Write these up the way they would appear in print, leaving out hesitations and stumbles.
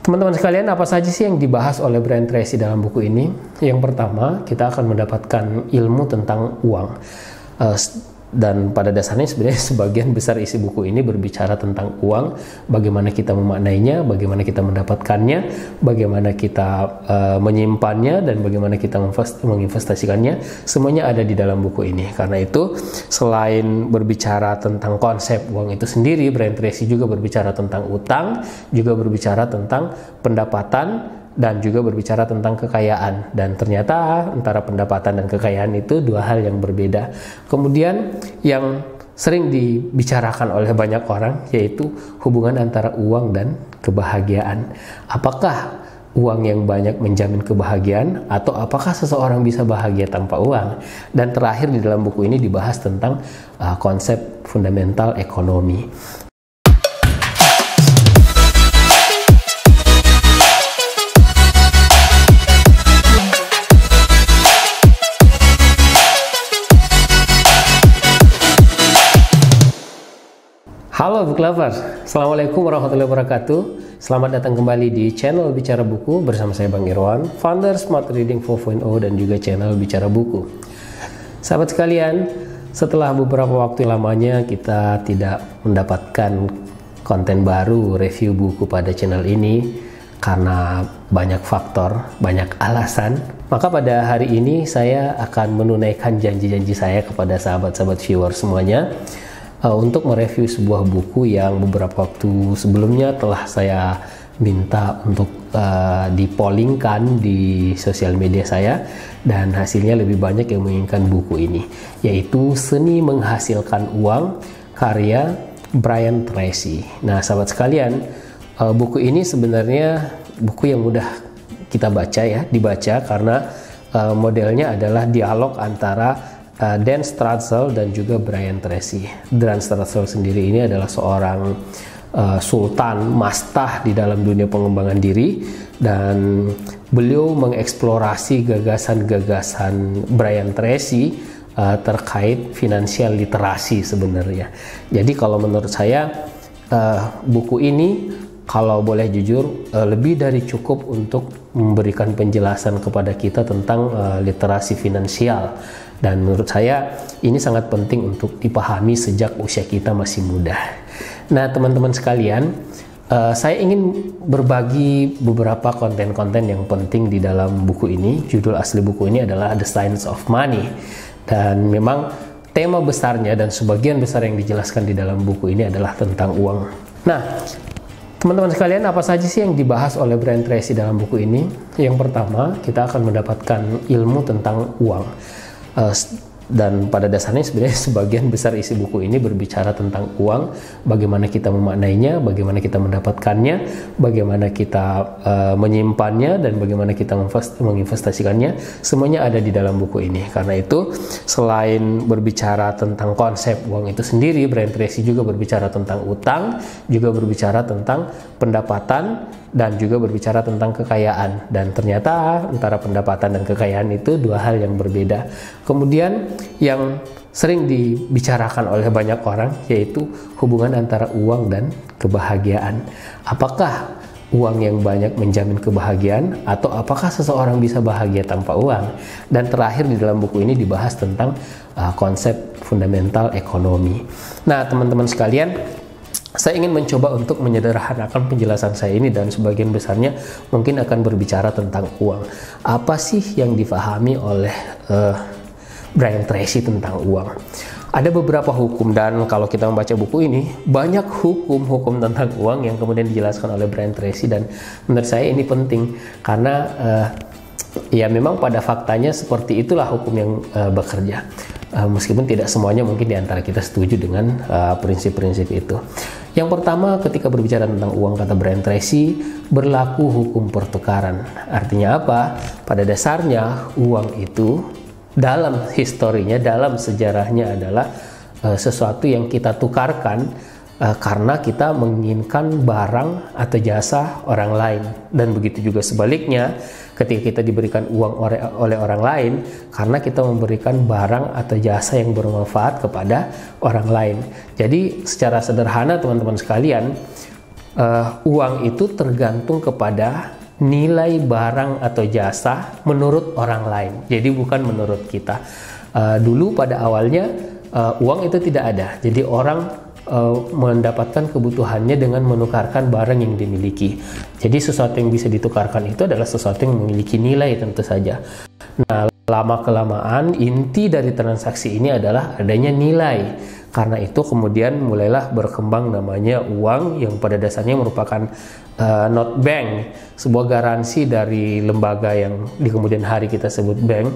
Teman-teman sekalian, apa saja sih yang dibahas oleh Brian Tracy dalam buku ini? Yang pertama, kita akan mendapatkan ilmu tentang uang. Dan pada dasarnya sebenarnya sebagian besar isi buku ini berbicara tentang uang, bagaimana kita memaknainya, bagaimana kita mendapatkannya, bagaimana kita menyimpannya, dan bagaimana kita menginvestasikannya. Semuanya ada di dalam buku ini. Karena itu, selain berbicara tentang konsep uang itu sendiri, Brian Tracy juga berbicara tentang utang, juga berbicara tentang pendapatan, dan juga berbicara tentang kekayaan. Dan ternyata antara pendapatan dan kekayaan itu dua hal yang berbeda. Kemudian yang sering dibicarakan oleh banyak orang yaitu hubungan antara uang dan kebahagiaan. Apakah uang yang banyak menjamin kebahagiaan, atau apakah seseorang bisa bahagia tanpa uang? Dan terakhir di dalam buku ini dibahas tentang konsep fundamental ekonomi. Halo Book Lovers, Assalamualaikum warahmatullahi wabarakatuh. Selamat datang kembali di channel Bicara Buku bersama saya Bang Irwan, founder Smart Reading 4.0 dan juga channel Bicara Buku. Sahabat sekalian, setelah beberapa waktu lamanya kita tidak mendapatkan konten baru review buku pada channel ini karena banyak faktor, banyak alasan. Maka pada hari ini saya akan menunaikan janji-janji saya kepada sahabat-sahabat viewer semuanya untuk mereview sebuah buku yang beberapa waktu sebelumnya telah saya minta untuk dipollingkan di sosial media saya, dan hasilnya lebih banyak yang menginginkan buku ini, yaitu Seni Menghasilkan Uang karya Brian Tracy. Nah sahabat sekalian, buku ini sebenarnya buku yang mudah kita dibaca karena modelnya adalah dialog antara Dan Stratzl dan juga Brian Tracy. Dan Stratzl sendiri ini adalah seorang sultan mastah di dalam dunia pengembangan diri, dan beliau mengeksplorasi gagasan-gagasan Brian Tracy terkait financial literasi sebenarnya. Jadi kalau menurut saya buku ini, kalau boleh jujur, lebih dari cukup untuk memberikan penjelasan kepada kita tentang literasi finansial. Dan menurut saya ini sangat penting untuk dipahami sejak usia kita masih muda. Nah teman-teman sekalian, saya ingin berbagi beberapa konten-konten yang penting di dalam buku ini. Judul asli buku ini adalah The Science of Money. Dan memang tema besarnya dan sebagian besar yang dijelaskan di dalam buku ini adalah tentang uang. Nah teman-teman sekalian, apa saja sih yang dibahas oleh Brian Tracy dalam buku ini? Yang pertama, kita akan mendapatkan ilmu tentang uang. Dan pada dasarnya sebenarnya sebagian besar isi buku ini berbicara tentang uang, bagaimana kita memaknainya, bagaimana kita mendapatkannya, bagaimana kita menyimpannya, dan bagaimana kita menginvestasikannya. Semuanya ada di dalam buku ini. Karena itu, selain berbicara tentang konsep uang itu sendiri, Brian Tracy juga berbicara tentang utang, juga berbicara tentang pendapatan, dan juga berbicara tentang kekayaan. Dan ternyata antara pendapatan dan kekayaan itu dua hal yang berbeda. Kemudian yang sering dibicarakan oleh banyak orang yaitu hubungan antara uang dan kebahagiaan. Apakah uang yang banyak menjamin kebahagiaan, atau apakah seseorang bisa bahagia tanpa uang? Dan terakhir di dalam buku ini dibahas tentang konsep fundamental ekonomi. Nah teman-teman sekalian, saya ingin mencoba untuk menyederhanakan penjelasan saya ini, dan sebagian besarnya mungkin akan berbicara tentang uang. Apa sih yang difahami oleh Brian Tracy tentang uang? Ada beberapa hukum, dan kalau kita membaca buku ini, banyak hukum-hukum tentang uang yang kemudian dijelaskan oleh Brian Tracy, dan menurut saya ini penting karena ya memang pada faktanya seperti itulah hukum yang bekerja. Meskipun tidak semuanya mungkin diantara kita setuju dengan prinsip-prinsip itu. Yang pertama, ketika berbicara tentang uang, kata Brian Tracy, berlaku hukum pertukaran. Artinya apa? Pada dasarnya uang itu dalam historinya, dalam sejarahnya adalah sesuatu yang kita tukarkan karena kita menginginkan barang atau jasa orang lain. Dan begitu juga sebaliknya, ketika kita diberikan uang oleh orang lain karena kita memberikan barang atau jasa yang bermanfaat kepada orang lain. Jadi secara sederhana teman-teman sekalian, uang itu tergantung kepada nilai barang atau jasa menurut orang lain. Jadi bukan menurut kita. Dulu pada awalnya uang itu tidak ada. Jadi orang mendapatkan kebutuhannya dengan menukarkan barang yang dimiliki. Jadi sesuatu yang bisa ditukarkan itu adalah sesuatu yang memiliki nilai tentu saja. Nah, lama-kelamaan inti dari transaksi ini adalah adanya nilai. Karena itu kemudian mulailah berkembang namanya uang yang pada dasarnya merupakan note bank, sebuah garansi dari lembaga yang di kemudian hari kita sebut bank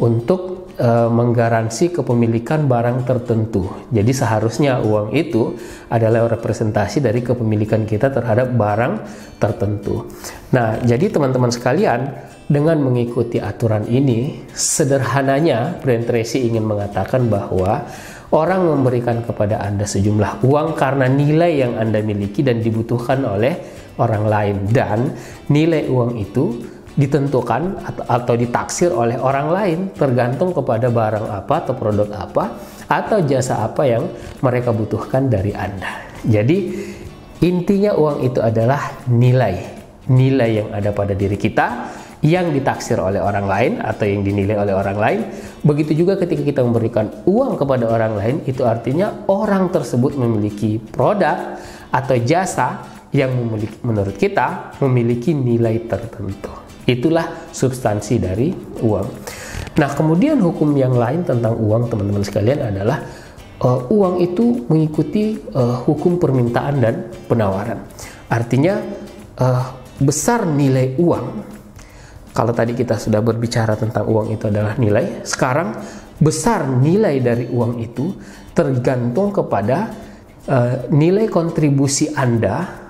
untuk menggaransi kepemilikan barang tertentu. Jadi seharusnya uang itu adalah representasi dari kepemilikan kita terhadap barang tertentu. Nah, jadi teman-teman sekalian, dengan mengikuti aturan ini, sederhananya Brian Tracy ingin mengatakan bahwa orang memberikan kepada Anda sejumlah uang karena nilai yang Anda miliki dan dibutuhkan oleh orang lain, dan nilai uang itu ditentukan atau ditaksir oleh orang lain tergantung kepada barang apa atau produk apa atau jasa apa yang mereka butuhkan dari Anda. Jadi intinya uang itu adalah nilai yang ada pada diri kita yang ditaksir oleh orang lain atau yang dinilai oleh orang lain. Begitu juga ketika kita memberikan uang kepada orang lain, itu artinya orang tersebut memiliki produk atau jasa yang menurut kita memiliki nilai tertentu. Itulah substansi dari uang. Nah, kemudian hukum yang lain tentang uang, teman-teman sekalian, adalah uang itu mengikuti hukum permintaan dan penawaran. Artinya besar nilai uang. Kalau tadi kita sudah berbicara tentang uang itu adalah nilai, sekarang besar nilai dari uang itu tergantung kepada nilai kontribusi Anda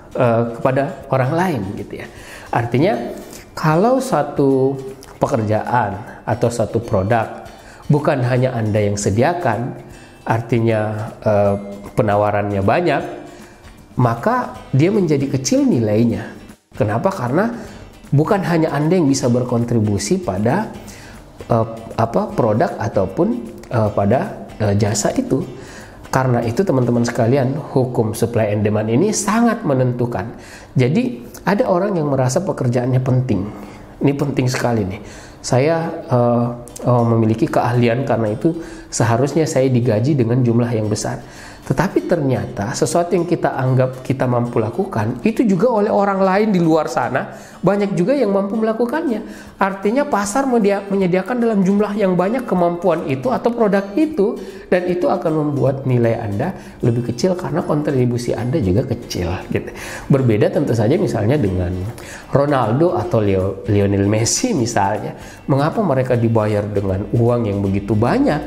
kepada orang lain, gitu ya. Artinya kalau satu pekerjaan atau satu produk bukan hanya Anda yang sediakan, artinya penawarannya banyak, maka dia menjadi kecil nilainya. Kenapa? Karena bukan hanya Anda yang bisa berkontribusi pada produk ataupun pada jasa itu. Karena itu teman-teman sekalian, hukum supply and demand ini sangat menentukan. Jadi ada orang yang merasa pekerjaannya penting. Ini penting sekali nih. Saya memiliki keahlian, karena itu seharusnya saya digaji dengan jumlah yang besar. Tetapi ternyata sesuatu yang kita anggap kita mampu lakukan, itu juga oleh orang lain di luar sana banyak juga yang mampu melakukannya. Artinya pasar menyediakan dalam jumlah yang banyak kemampuan itu atau produk itu, dan itu akan membuat nilai Anda lebih kecil karena kontribusi Anda juga kecil, gitu. Berbeda tentu saja misalnya dengan Ronaldo atau Lionel Messi misalnya. Mengapa mereka dibayar dengan uang yang begitu banyak?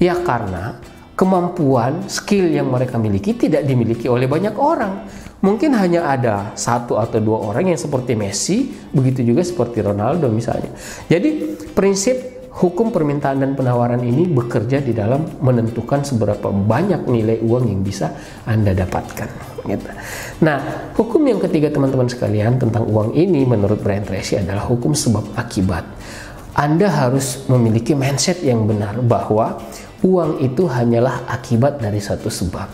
Ya karena kemampuan, skill yang mereka miliki tidak dimiliki oleh banyak orang. Mungkin hanya ada satu atau dua orang yang seperti Messi, begitu juga seperti Ronaldo misalnya. Jadi prinsip hukum permintaan dan penawaran ini bekerja di dalam menentukan seberapa banyak nilai uang yang bisa Anda dapatkan, gitu. Nah, hukum yang ketiga teman-teman sekalian tentang uang ini menurut Brian Tracy adalah hukum sebab akibat. Anda harus memiliki mindset yang benar bahwa uang itu hanyalah akibat dari satu sebab.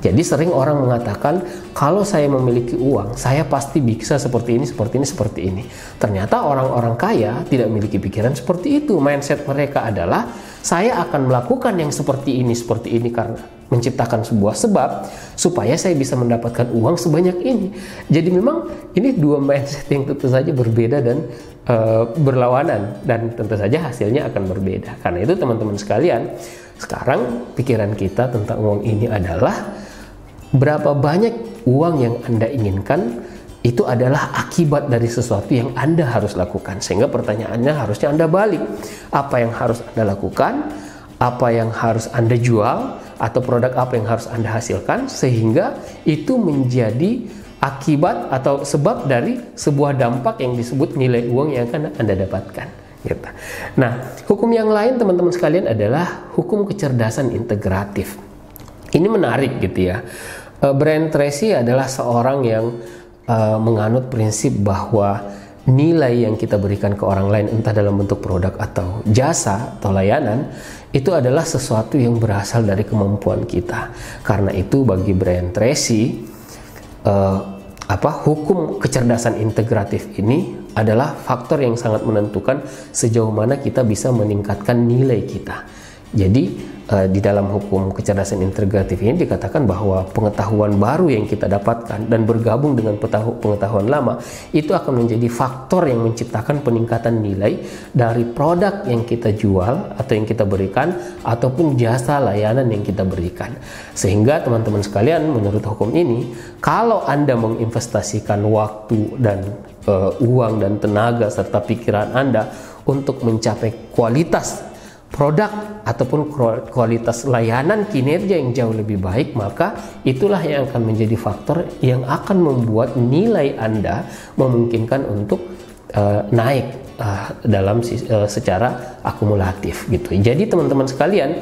Jadi sering orang mengatakan, kalau saya memiliki uang, saya pasti bisa seperti ini, seperti ini, seperti ini. Ternyata orang-orang kaya tidak memiliki pikiran seperti itu. Mindset mereka adalah, saya akan melakukan yang seperti ini karena menciptakan sebuah sebab supaya saya bisa mendapatkan uang sebanyak ini. Jadi memang ini dua mindset yang tentu saja berbeda dan berlawanan, dan tentu saja hasilnya akan berbeda. Karena itu teman-teman sekalian, sekarang pikiran kita tentang uang ini adalah berapa banyak uang yang Anda inginkan itu adalah akibat dari sesuatu yang Anda harus lakukan. Sehingga pertanyaannya harusnya Anda balik. Apa yang harus Anda lakukan? Apa yang harus Anda jual? Atau produk apa yang harus Anda hasilkan? Sehingga itu menjadi akibat atau sebab dari sebuah dampak yang disebut nilai uang yang akan Anda dapatkan, gitu. Nah, hukum yang lain teman-teman sekalian adalah hukum kecerdasan integratif. Ini menarik, gitu ya. Brian Tracy adalah seorang yang menganut prinsip bahwa nilai yang kita berikan ke orang lain, entah dalam bentuk produk atau jasa atau layanan, itu adalah sesuatu yang berasal dari kemampuan kita. Karena itu bagi Brian Tracy, hukum kecerdasan integratif ini adalah faktor yang sangat menentukan sejauh mana kita bisa meningkatkan nilai kita. Jadi di dalam hukum kecerdasan integratif ini dikatakan bahwa pengetahuan baru yang kita dapatkan dan bergabung dengan pengetahuan lama itu akan menjadi faktor yang menciptakan peningkatan nilai dari produk yang kita jual atau yang kita berikan ataupun jasa layanan yang kita berikan. Sehingga teman-teman sekalian, menurut hukum ini, kalau Anda menginvestasikan waktu dan uang dan tenaga serta pikiran Anda untuk mencapai kualitas produk ataupun kualitas layanan kinerja yang jauh lebih baik, maka itulah yang akan menjadi faktor yang akan membuat nilai Anda memungkinkan untuk naik dalam secara akumulatif gitu. Jadi teman-teman sekalian,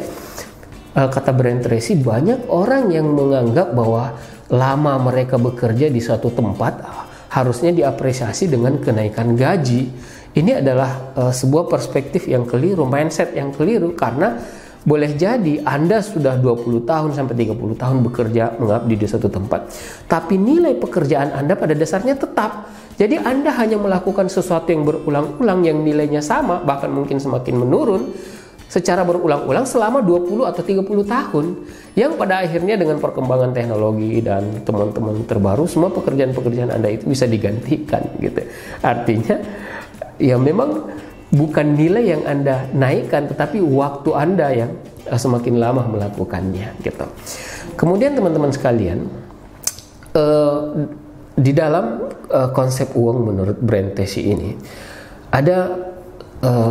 kata Brian Tracy, banyak orang yang menganggap bahwa lama mereka bekerja di suatu tempat harusnya diapresiasi dengan kenaikan gaji. Ini adalah sebuah perspektif yang keliru, mindset yang keliru, karena boleh jadi Anda sudah 20 tahun sampai 30 tahun bekerja mengabdi di suatu tempat, tapi nilai pekerjaan Anda pada dasarnya tetap. Jadi Anda hanya melakukan sesuatu yang berulang-ulang yang nilainya sama, bahkan mungkin semakin menurun secara berulang-ulang selama 20 atau 30 tahun, yang pada akhirnya dengan perkembangan teknologi dan teman-teman terbaru, semua pekerjaan-pekerjaan Anda itu bisa digantikan gitu. Artinya ya memang bukan nilai yang Anda naikkan, tetapi waktu Anda yang semakin lama melakukannya gitu. Kemudian teman-teman sekalian, di dalam konsep uang menurut Brian Tracy ini ada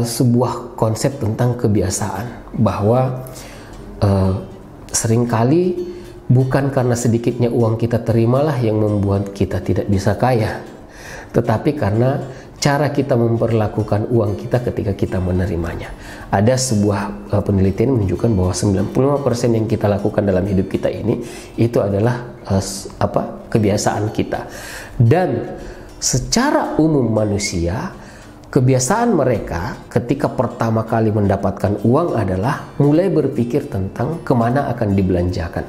sebuah konsep tentang kebiasaan, bahwa seringkali bukan karena sedikitnya uang kita terimalah yang membuat kita tidak bisa kaya, tetapi karena cara kita memperlakukan uang kita ketika kita menerimanya. Ada sebuah penelitian menunjukkan bahwa 95% yang kita lakukan dalam hidup kita ini itu adalah kebiasaan kita. Dan secara umum manusia, kebiasaan mereka ketika pertama kali mendapatkan uang adalah mulai berpikir tentang kemana akan dibelanjakan.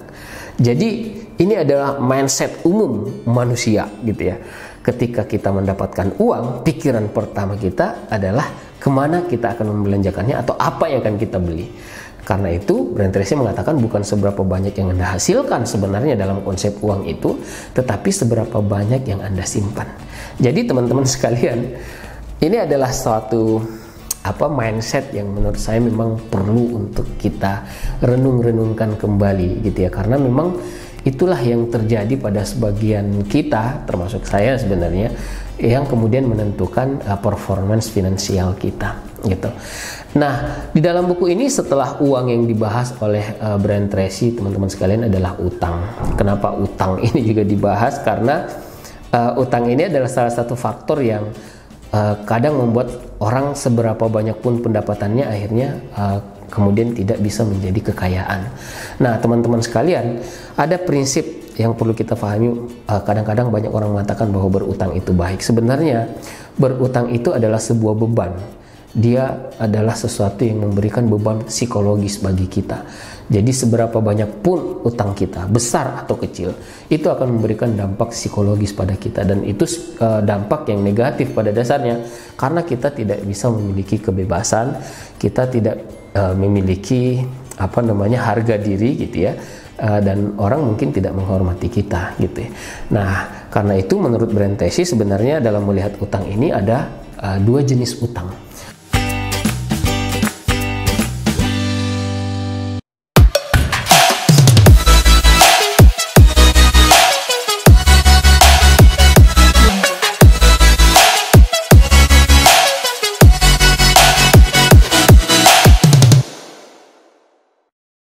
Jadi ini adalah mindset umum manusia gitu ya. Ketika kita mendapatkan uang, pikiran pertama kita adalah kemana kita akan membelanjakannya atau apa yang akan kita beli. Karena itu Brian Tracy mengatakan bukan seberapa banyak yang Anda hasilkan sebenarnya dalam konsep uang itu, tetapi seberapa banyak yang Anda simpan. Jadi teman-teman sekalian, ini adalah suatu mindset yang menurut saya memang perlu untuk kita renung-renungkan kembali gitu ya, karena memang itulah yang terjadi pada sebagian kita, termasuk saya sebenarnya, yang kemudian menentukan performance finansial kita gitu. Nah, di dalam buku ini setelah uang yang dibahas oleh Brian Tracy, teman-teman sekalian, adalah utang. Kenapa utang ini juga dibahas? Karena utang ini adalah salah satu faktor yang kadang membuat orang seberapa banyak pun pendapatannya akhirnya kemudian tidak bisa menjadi kekayaan. Nah, teman-teman sekalian, ada prinsip yang perlu kita pahami. Kadang-kadang banyak orang mengatakan bahwa berutang itu baik. Sebenarnya berutang itu adalah sebuah beban. Dia adalah sesuatu yang memberikan beban psikologis bagi kita. Jadi seberapa banyak pun utang kita, besar atau kecil, itu akan memberikan dampak psikologis pada kita, dan itu dampak yang negatif pada dasarnya, karena kita tidak bisa memiliki kebebasan, kita tidak memiliki harga diri gitu ya, dan orang mungkin tidak menghormati kita gitu ya. Nah, karena itu menurut Brian Tracy sebenarnya dalam melihat utang ini ada dua jenis utang.